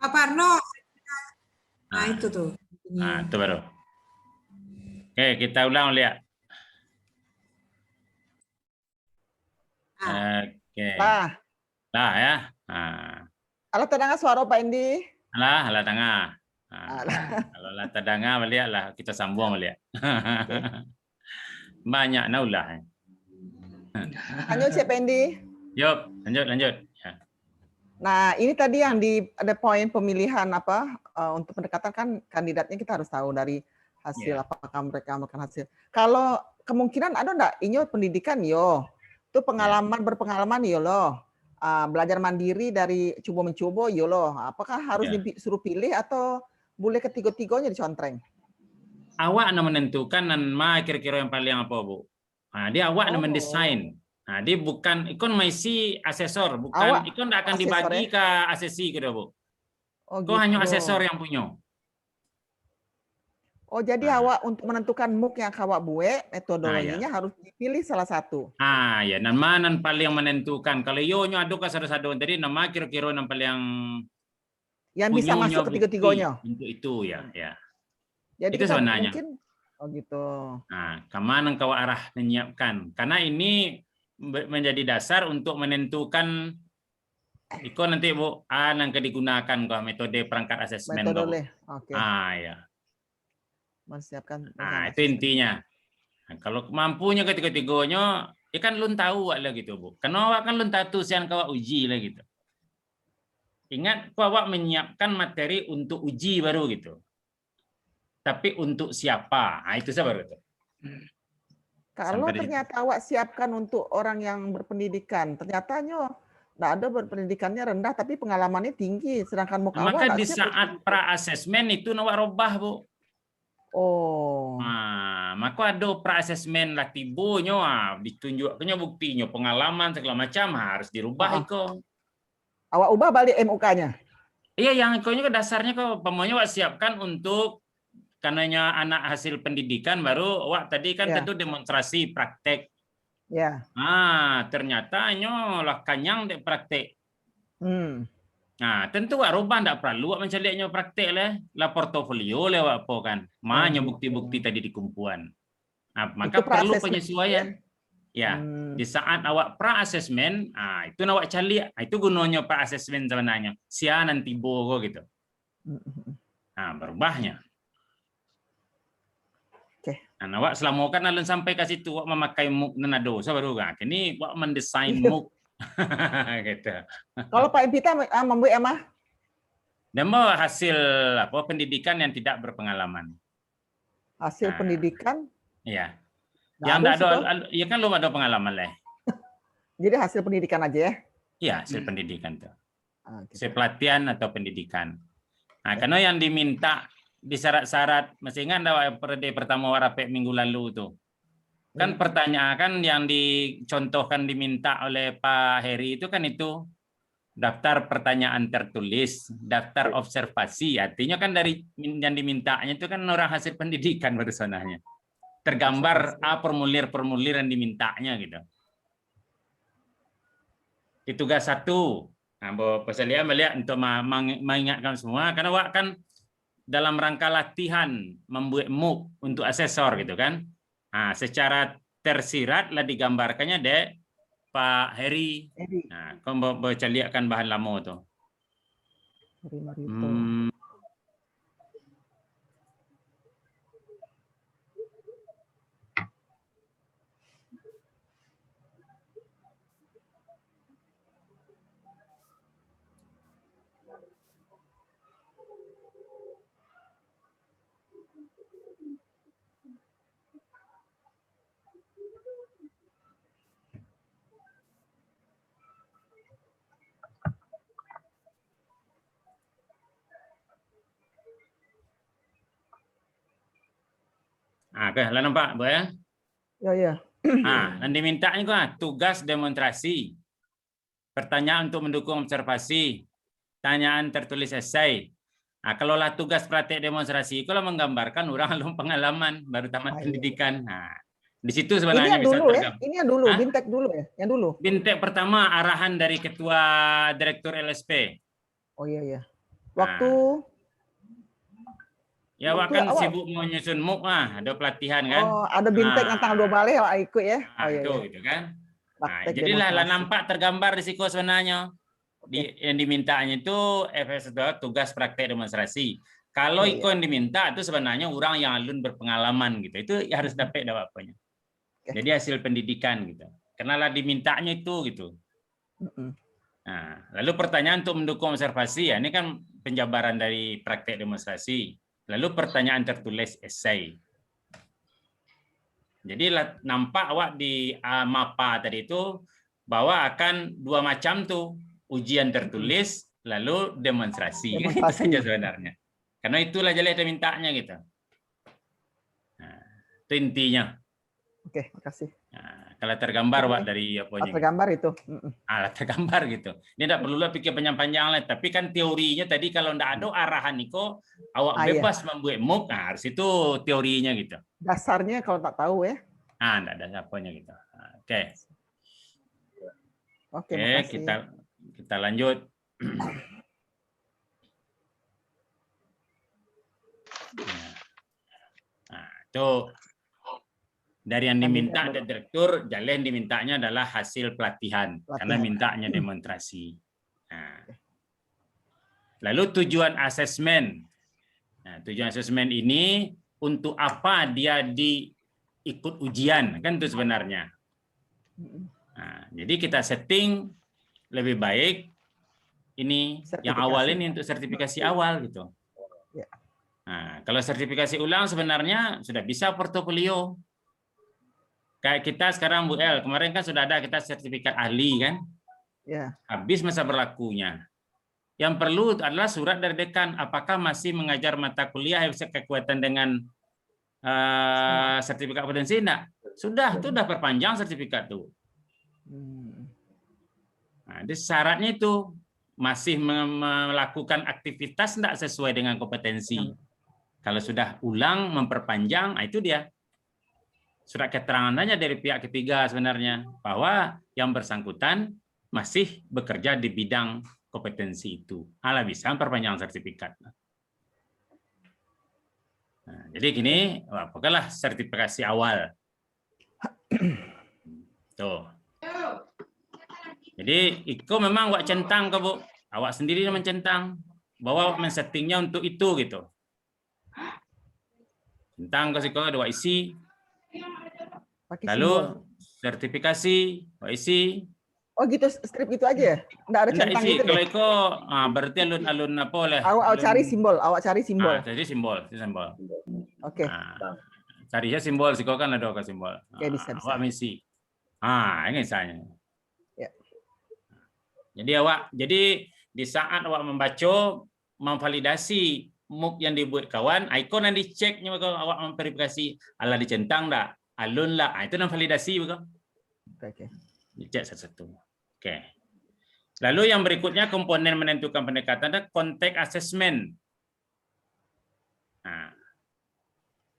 Pak Parno. Nah, Ah, itu tuh. itu baru. Oke, kita ulang lihat. Oke. Lah, Lah ya. Nah, alat tenaga suara Pak Indi. lah tengah. Nah, kalau lah tengah melihat lah kita sambung melihat. Banyak naulah. Lanjut siapa Indi? Yuk, lanjut. Ya. Nah, ini tadi yang ada poin pemilihan untuk pendekatan kan kandidatnya kita harus tahu dari hasil apakah mereka melakukan hasil. Kalau kemungkinan ada enggak inyo pendidikan itu pengalaman berpengalaman loh. Belajar mandiri dari coba-mencoba loh. Apakah harus disuruh pilih atau boleh ketiga-tiganya dicontreng? Awak yang menentukan kira-kira yang paling apa, Bu. Nah, dia awak yang mendesain. Nah, dia bukan ikon masih asesor, bukan ikon tidak akan dibagi ke asesi gitu, Bu. Kau hanya asesor yang punya. Oh, jadi awak untuk menentukan MOOC yang awak buat, metodologinya harus dipilih salah satu. Ya, nama yang paling menentukan. Kalau nyo aduk ke satu-satu tadi nama kira-kira yang paling yang bisa masuk ketiga-tiganya. Untuk itu ya. Jadi itu sebenarnya. Mungkin gitu. Nah, kemana kau arah menyiapkan? Karena ini menjadi dasar untuk menentukan ikon nanti Bu yang digunakan kok metode perangkat asesmen. Metode. Oke. Ya. Menyiapkan. Itu intinya. Nah, kalau mampunya ketiga-tiganya, ya kan lu tahu lah gitu, Bu. Karena kan lu tahu sian kau uji lah gitu. Ingat, kau menyiapkan materi untuk uji baru gitu. Tapi untuk siapa? Itu saya baru itu. Kalau ternyata awak siapkan untuk orang yang berpendidikan, ternyata nggak ada berpendidikannya rendah, tapi pengalamannya tinggi, sedangkan maka di saat pra-asesmen itu nawak robah, Bu. Maka ada pra-asesmen lah tibonya, ditunjukkannya buktinya, pengalaman segala macam harus dirubah itu. Awak ubah balik MUK-nya? Iya, yang ikonnya dasarnya kok, pemanya awak siapkan untuk karenanya anak hasil pendidikan baru, awak tadi kan tentu demonstrasi praktek. Ya. Ternyata lah kanyang dek praktek. Nah, tentu rubah tidak perlu mencarinya praktek lah portofolio lewat apa kan. Mana bukti-bukti tadi di kumpulan. Maka perlu penyesuaian. Ya, di saat awak pra-asesmen, itu awak cari, itu gunanya pra-asesmen sebenarnya. Sia nanti bogo gitu. Berubahnya. Nah, awak selama kan alun sampai ke situ awak memakai MOOC Nenado, baru kan. Ini awak mendesain MOOC. Gitu. Kalau Pak Epita membuat emah? Demo hasil pendidikan yang tidak berpengalaman. Hasil pendidikan? Iya. Yang tidak ada, ya kan belum ada pengalaman lah. Jadi hasil pendidikan aja ya? Iya, hasil pendidikan tuh. Hasil pelatihan atau pendidikan. Nah, karena yang diminta di syarat-syarat, masih ingat periode pertama warapek minggu lalu tuh. Kan pertanyaan kan yang dicontohkan diminta oleh Pak Heri itu kan itu daftar pertanyaan tertulis, daftar observasi. Artinya kan dari yang dimintanya itu kan orang hasil pendidikan baru sananya. Tergambar formulir-formulir yang dimintanya gitu. Itu tugas satu. Nah, saya melihat untuk mengingatkan semua karena Wak kan dalam rangka latihan membuat MOOC untuk asesor gitu kan. Nah, secara tersirat lah digambarkannya dek Pak Heri. Nah, kau baca lihat kan bahan lama tuh. Oke, lah nampak, Bu ya? Ya. Dan dimintanya kok tugas demonstrasi, pertanyaan untuk mendukung observasi, tanyaan tertulis esai. Nah, kalau lah tugas praktek demonstrasi, kalau menggambarkan orang belum pengalaman baru tamat pendidikan. Nah, di situ sebenarnya ini yang dulu ya? Ini yang dulu, Bintek dulu ya? Yang dulu. Bintek pertama arahan dari Ketua Direktur LSP. Oh iya. Waktu ya awak waktu kan awak sibuk menyusun MOOC ada pelatihan kan. ada bintek yang tanggal 2 Maret awak ikut ya. Oh iya, gitu kan. Praktek Jadilah lah demonstrasi. nampak tergambar risiko sebenarnya. Yang dimintanya itu FS tugas praktek demonstrasi. Kalau Iko yang diminta itu sebenarnya orang yang alun berpengalaman gitu. Itu harus dapat apanya. Jadi hasil pendidikan gitu. Kenalah dimintanya itu gitu. Nah, lalu pertanyaan untuk mendukung observasi ya ini kan penjabaran dari praktek demonstrasi. Lalu pertanyaan tertulis esai. Jadi nampak awak di MAPA tadi itu bahwa akan dua macam tuh, ujian tertulis lalu demonstrasi. Itu saja sebenarnya. Karena itulah jelas dia mintanya gitu. Nah, itu intinya. Oke, makasih. Nah, kalau tergambar Wak dari apanya? Tergambar itu. Tergambar gitu. Ini tidak perlu pikir panjang-panjang lah. Tapi kan teorinya tadi kalau tidak ada arahan Niko, awak bebas membuat MOOC. Nah, harus itu teorinya gitu. Dasarnya kalau tak tahu ya. Tidak ada apanya gitu. Oke. Oke, kita lanjut. Nah, itu dari yang diminta ada direktur, jalan dimintanya adalah hasil pelatihan. Karena mintanya demonstrasi. Nah, lalu tujuan asesmen. Nah, tujuan asesmen ini untuk apa dia ikut ujian kan itu sebenarnya. Nah, jadi kita setting lebih baik ini yang awal ini untuk sertifikasi awal gitu. Nah, kalau sertifikasi ulang sebenarnya sudah bisa portofolio. Kayak kita sekarang Bu El, kemarin kan sudah ada kita sertifikat ahli kan? Habis masa berlakunya. Yang perlu adalah surat dari dekan apakah masih mengajar mata kuliah yang berkaitan dengan sertifikat kompetensi enggak? Sudah perpanjang sertifikat tuh. Nah, jadi syaratnya itu masih melakukan aktivitas enggak sesuai dengan kompetensi. Kalau sudah ulang memperpanjang, itu dia. Surat keterangannya dari pihak ketiga sebenarnya bahwa yang bersangkutan masih bekerja di bidang kompetensi itu. Bisa memperpanjang sertifikat. Nah, jadi gini, pokoknya sertifikasi awal. Tuh. Jadi Iko memang awak centang ke Bu, awak sendiri yang mencentang bahwa awak men-settingnya untuk itu gitu. Centang ke Iko ada isi. Lalu sertifikasi, isi. Oh gitu, strip gitu aja? Enggak ada centang isi. gitu Kalau Iko berarti alun-alun apa oleh? Awak cari simbol, Jadi simbol. Oke. Cari simbol, Iko kan ada simbol. Oke, bisa. Awak misi. Ini misalnya. Ya. Jadi di saat awak membaca, memvalidasi MOOC yang dibuat kawan, ikon yang diceknya kalau awak memverifikasi, ala dicentang dah, alun lah, itu yang validasi bukan? Oke. Dicek satu-satu. Oke. Lalu yang berikutnya komponen menentukan pendekatan adalah konteks assessment. Nah,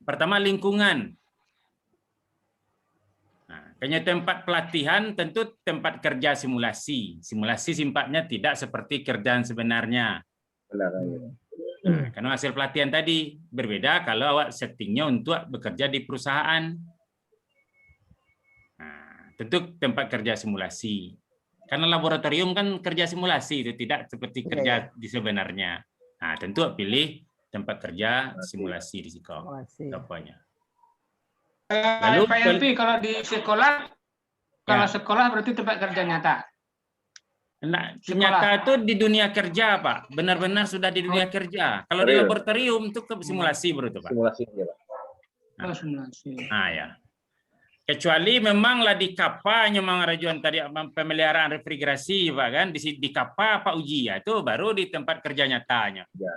pertama lingkungan. Kayaknya tempat pelatihan tentu tempat kerja simulasi. Simulasi sifatnya tidak seperti kerjaan sebenarnya. Karena hasil pelatihan tadi berbeda kalau awak settingnya untuk bekerja di perusahaan. Tentu tempat kerja simulasi. Karena laboratorium kan kerja simulasi, itu tidak seperti kerja di sebenarnya. Tentu pilih tempat kerja simulasi di situ. Apanya? Lalu Pak Yanti, kalau di sekolah, sekolah berarti tempat kerja nyata. Nah, nyata itu di dunia kerja, Pak. Benar-benar sudah di dunia kerja. Kalau di laboratorium itu ke simulasi baru itu, Pak. Simulasi, ya, Pak. Simulasi. Ya. Kecuali memanglah di KAPA memang rajuan tadi pemeliharaan refrigerasi, Pak kan di KAPA Pak uji ya itu baru di tempat kerja nyatanya. Ya.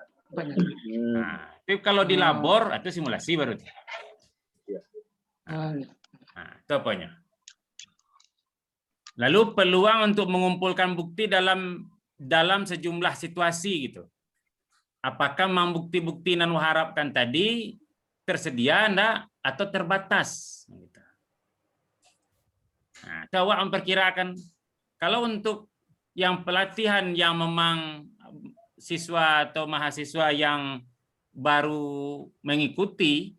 Tapi kalau di labor itu simulasi baru. Itu apanya? Lalu peluang untuk mengumpulkan bukti dalam sejumlah situasi gitu. Apakah memang bukti-bukti yang harapkan tadi tersedia enggak atau terbatas? Itu awak memperkirakan kalau untuk yang pelatihan yang memang siswa atau mahasiswa yang baru mengikuti,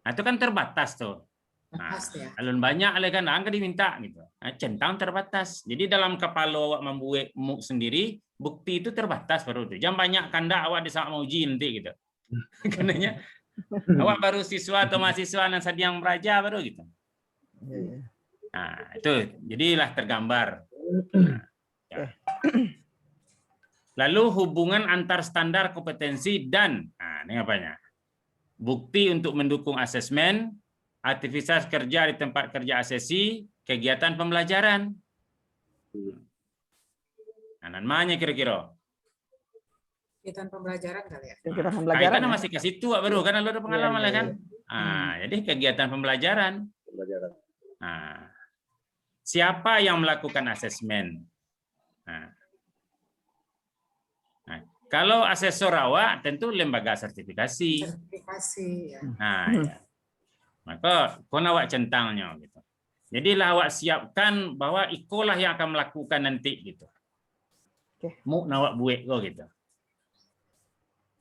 itu kan terbatas tuh. Nah, alun banyak oleh kan angka diminta gitu. Nah, centang terbatas. Jadi dalam kepala awak membuat MOOC sendiri, bukti itu terbatas baru itu. Jangan banyak kanda awak di saat mau uji nanti gitu. Karenanya awak baru siswa atau mahasiswa yang sedang belajar baru gitu. Nah, itu jadilah tergambar. Nah, ya. Lalu hubungan antar standar kompetensi dan, nah ini apanya? Bukti untuk mendukung asesmen, aktivitas kerja di tempat kerja asesi, kegiatan pembelajaran. Nah, namanya kira-kira. Kegiatan pembelajaran kali ya. Kegiatan pembelajaran. Karena masih ke situ baru kan lu ada pengalaman lah kan. Jadi kegiatan pembelajaran. Nah, siapa yang melakukan asesmen? Nah, kalau asesor awak tentu lembaga sertifikasi. Sertifikasi ya. Nah, ya. Maka kon awak centangnya gitu. Jadilah awak siapkan bahwa ikolah yang akan melakukan nanti gitu. Mu nawak buat go gitu.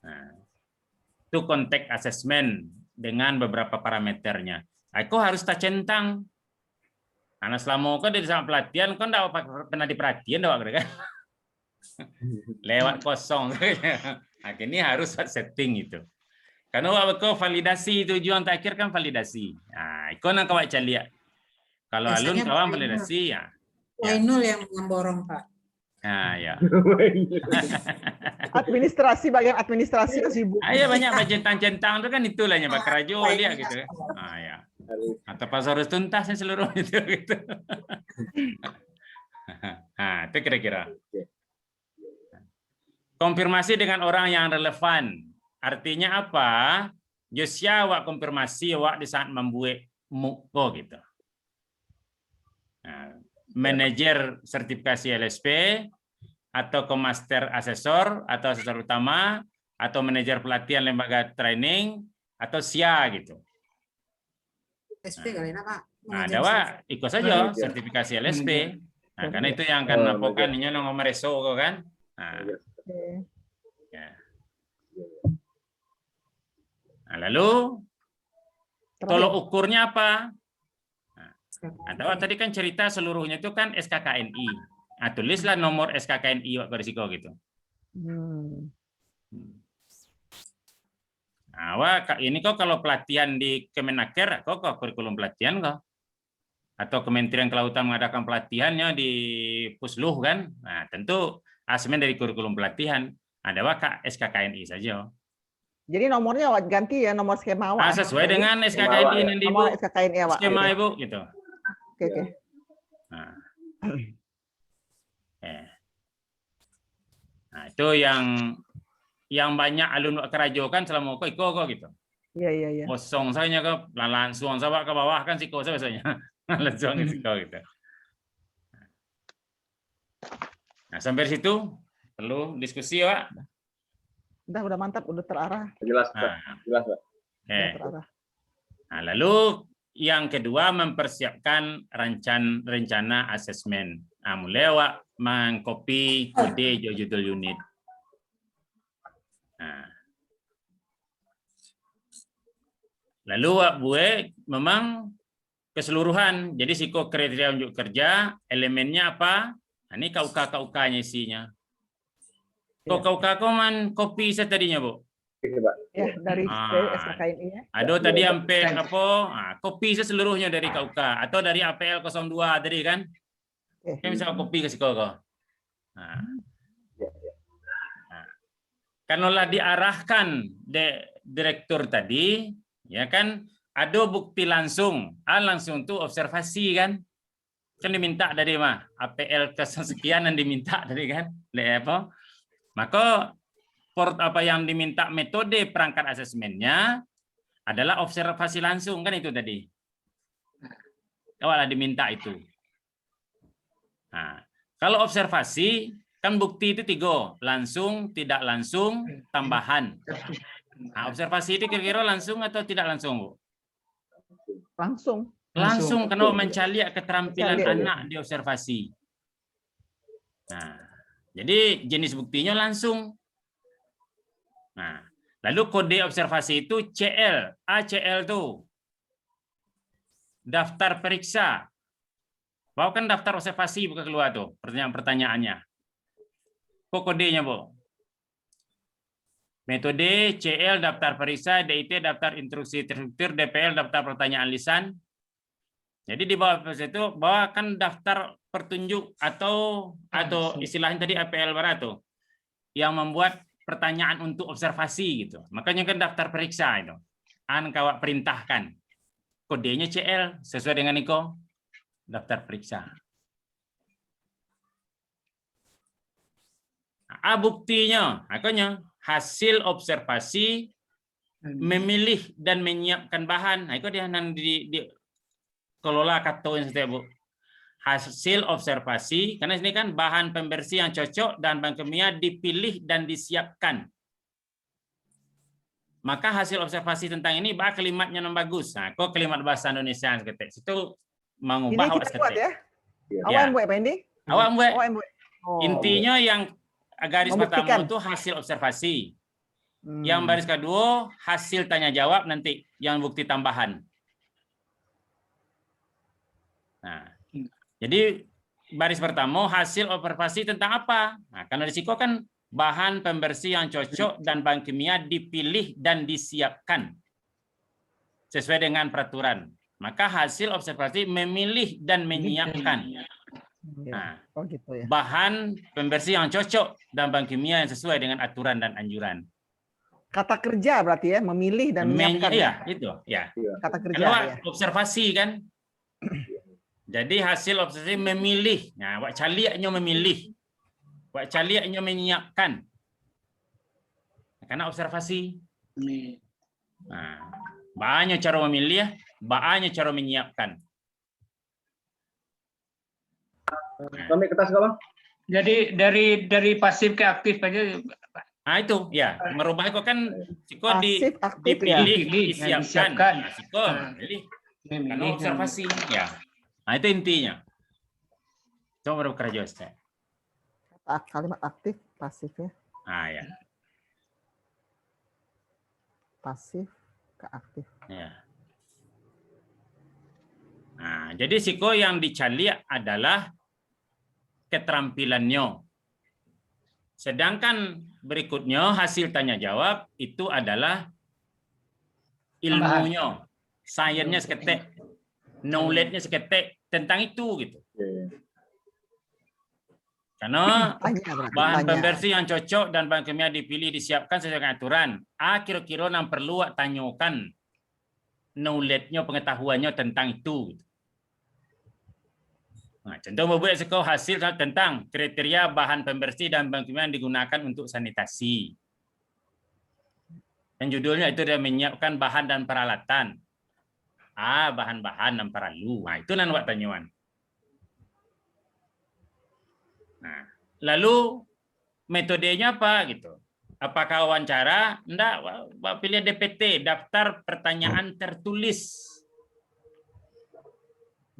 Nah, itu konteks asesmen dengan beberapa parameternya. Aku harus tak centang. Karena selama kau di saat pelatihan kau tidak pernah diperhatian dah kan. Lewat kosong. Akhirnya harus setting itu. Karena waktu validasi tujuan terakhir kan validasi. Nah, ikon yang kau baca lihat. Kalau alun kawan validasi ya. Wainul yang memborong Pak. Nah, ya. Administrasi, bagian administrasi sibuk. Ayo banyak centang-centang itu kan itulahnya Pak Rajo lihat gitu. Nah, ya. Atau pas harus tuntas seluruh itu gitu. Nah, itu kira-kira. Konfirmasi dengan orang yang relevan. Artinya apa? Josia awak konfirmasi awak di saat membuat MOOC gitu. Nah, manajer sertifikasi LSP atau master asesor atau asesor utama atau manajer pelatihan lembaga training atau SIA gitu. SP kali ini Pak. Nah, ada ikut saja sertifikasi LSP. Nah, karena itu yang akan melaporkan ini nomor reso kan. Nah, ya. Nah, lalu tolok ukurnya apa? Nah, tadi kan cerita seluruhnya itu kan SKKNI. Nah, tulislah nomor SKKNI waktu berisiko gitu. Nah, ini kok kalau pelatihan di Kemenaker, kok kurikulum pelatihan kok? Atau Kementerian Kelautan mengadakan pelatihannya di Pusluh kan? Nah, tentu asesmen dari kurikulum pelatihan. Ada Kak SKKNI saja. Jadi nomornya awak ganti ya, nomor skema awak. Sesuai dengan SKKNI nanti Ibu. Nomor SKKNI awak. Skema Ibu gitu. Oke. Nah, itu yang banyak alun kerajo kan selama kok gitu. Iya. Kosong saja ke langsung sama ke bawah kan siko biasanya. Langsung siko gitu. Nah, sampai situ perlu diskusi, Pak. Udah mantap, udah terarah. Jelas, Pak. Jelas, Pak. Terarah. Nah, lalu yang kedua mempersiapkan rencana asesmen. Nah, mulai awak mengcopy kode judul unit. Nah. Lalu awak buat memang keseluruhan. Jadi siko kriteria unjuk kerja, elemennya apa? Nah, ini KUK-nya isinya. Kok KUK man kopi saya tadinya, Bu? Ya, dari SKKNI ya. Ada tadi sampai apa? Kopi seluruhnya dari KUK atau dari APL 02 tadi kan? Kan bisa kopi ke siko kok. Karena diarahkan direktur tadi, ya kan ada bukti langsung, langsung tuh observasi kan diminta dari APL kesekian yang diminta tadi kan, apa? Maka apa yang diminta metode perangkat asesmennya adalah observasi langsung kan itu tadi. Awalnya diminta itu. Nah, kalau observasi kan bukti itu 3, langsung, tidak langsung, tambahan. Nah, observasi itu kira-kira langsung atau tidak langsung, Bu? Langsung. Langsung, karena mencari keterampilan anak di observasi. Nah, Jadi jenis buktinya langsung. Nah, lalu kode observasi itu CL, ACL tuh. Daftar periksa. Bawa kan daftar observasi buka keluar tuh pertanyaan-pertanyaannya. Kok kodenya, Bu? Metode CL daftar periksa, DIT daftar instruksi terstruktur, DPL daftar pertanyaan lisan. Jadi di bawah itu bawakan daftar petunjuk atau istilahnya tadi APL barat tuh yang membuat pertanyaan untuk observasi gitu. Makanya kan daftar periksa itu. Kawak perintahkan. Kodenya CL sesuai dengan Niko daftar periksa. A buktinya, makanya hasil observasi memilih dan menyiapkan bahan. Nah, itu dia yang dikelola kata yang setiap Bu. Hasil observasi, karena ini kan bahan pembersih yang cocok dan bahan kimia dipilih dan disiapkan. Maka hasil observasi tentang ini bah kalimatnya yang bagus. Nah, kok kalimat bahasa Indonesia seketik. Itu mengubah Ini kita buat ya. Awak yang buat apa ini? Awak buat. Oh. Intinya yang garis pertama itu hasil observasi. Yang baris kedua hasil tanya jawab nanti yang bukti tambahan. Nah, jadi baris pertama hasil observasi tentang apa? Nah, karena risiko kan bahan pembersih yang cocok dan bahan kimia dipilih dan disiapkan sesuai dengan peraturan. Maka hasil observasi memilih dan menyiapkan. Nah, gitu ya. Bahan pembersih yang cocok dan bahan kimia yang sesuai dengan aturan dan anjuran. Kata kerja berarti ya, memilih dan menyiapkan. Iya, itu ya. Kata kerja ya. ya. Observasi kan. Jadi hasil observasi memilih. Nah, wak caliaknya memilih. Wak caliaknya menyiapkan. Karena observasi. Nah, banyak cara memilih, banyak cara menyiapkan. Kami kertas kalau. Jadi dari pasif ke aktif aja. Nah itu ya, merubah itu kan siko dipilih, disiapkan. Nah, siko memilih. Karena observasi ya. Nah itu intinya. Coba bekerja Ustaz. Kalimat aktif, pasif ya. Nah ya. Pasif ke aktif. Ya. Nah, jadi siko yang dicari adalah keterampilannya. Sedangkan berikutnya hasil tanya jawab itu adalah ilmunya, sainsnya seketik, knowledge-nya seketik tentang itu gitu. Karena bahan pembersih yang cocok dan bahan kimia dipilih disiapkan sesuai dengan aturan. Kira-kira yang perlu tanyakan knowledge-nya, pengetahuannya tentang itu. Gitu. Nah, contoh membuat sekolah hasil tentang kriteria bahan pembersih dan bahan kimia yang digunakan untuk sanitasi. Dan judulnya itu dia menyiapkan bahan dan peralatan. Bahan-bahan dan peralatan. Nah, itu nan buat tanyaan. Nah, lalu metodenya apa gitu? Apakah wawancara? Enggak, pilih DPT, daftar pertanyaan tertulis.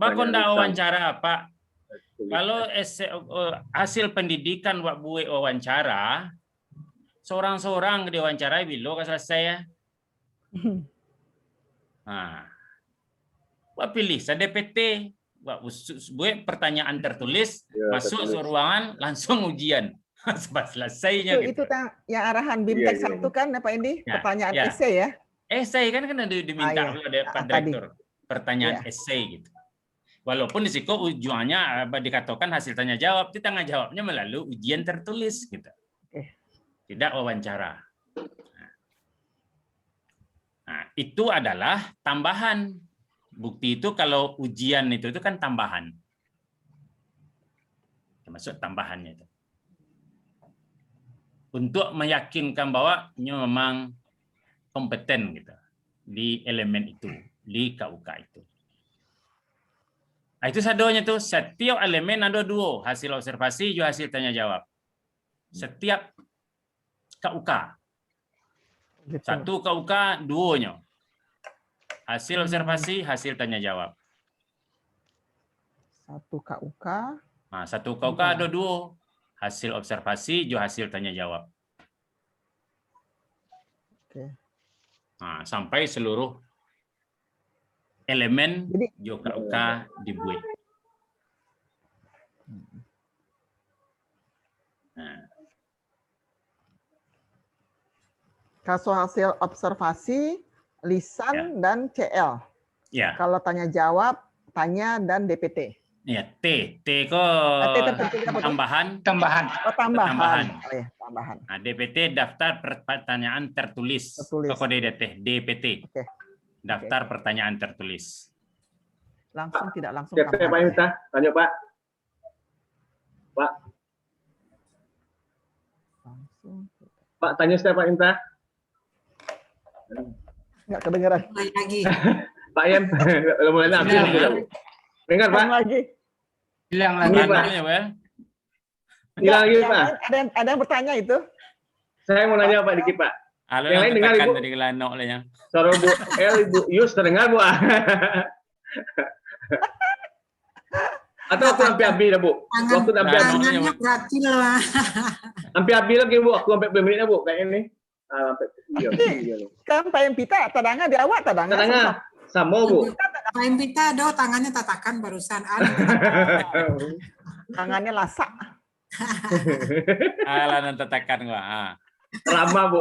Bahkan enggak wawancara apa? Kalau hasil pendidikan buat buat wawancara, seorang-seorang diwawancarai bilo kan selesai ya. Nah, buat pilih saya DPT, buat pertanyaan tertulis, masuk ke ruangan langsung ujian. Selesainya. Itu yang arahan BIMTEK 1 kan apa ini? Pertanyaan esai ya? Esai kan diminta oleh Pak Direktur. Pertanyaan esai gitu. Walaupun di situ ujungnya dikatakan hasil tanya jawab, itu tanya jawabnya melalui ujian tertulis gitu. Tidak wawancara. Nah, itu adalah tambahan. Bukti itu kalau ujian itu kan tambahan. Termasuk tambahannya itu. Untuk meyakinkan bahwa ini memang kompeten gitu di elemen itu, di KUK itu. Nah, itu sadonya tuh setiap elemen ada dua, hasil observasi juga hasil tanya jawab. Setiap KUK. Satu KUK duonya. Hasil observasi, hasil tanya jawab. Satu KUK. Nah, satu KUK ada dua. hasil observasi, jo hasil tanya jawab. Oke. Nah, sampai seluruh elemen Jadi- jo KUK dibuat. Nah, Kalau hasil observasi, lisan dan CL. ya, Kalau tanya jawab, tanya dan DPT. ya T kok T terpenting apa tuh? tambahan. Tambahan. Oh, tambahan. Tambahan. Oh, ya, tambahan. Nah, DPT daftar pertanyaan tertulis. Tertulis. Kode DPT. Oke. Daftar pertanyaan tertulis. Langsung tidak langsung Siap, Pak tambahan. Imta. Lanjut, Pak. Pak, Langsung. Pak tanya siapa Pak Imta? Nggak kedengeran. Mulai lagi. Pak Yan, mulai habis. Dengar, Pak. Ulang lagi. Hilang Ini, lagi. Pak. Lanjutnya, Pak. Hilang lagi, Yang Pak. lain ada yang bertanya itu? Saya mau nanya Pak dikit, Pak. Halo, Yang lain dengar, tekan Ibu? tadi kelanok lah yang. Suara Bu El, Ibu Yus terdengar, Bu? Atau aku hampir habis dah, Bu? Waktu hampir habis. Tangannya berarti lah. Hampir habis lagi, Bu. Aku sampai berapa menit dah, Bu? Kayak ini. Sampai iya. Kan Pak Pita tadanga di awak tadanga. Tadanga. Sama, Bu. Pak Impita, do tangannya tatakan barusan. Tangannya lasak. Alah, nanti tekan gua. Ah. Lama, Bu.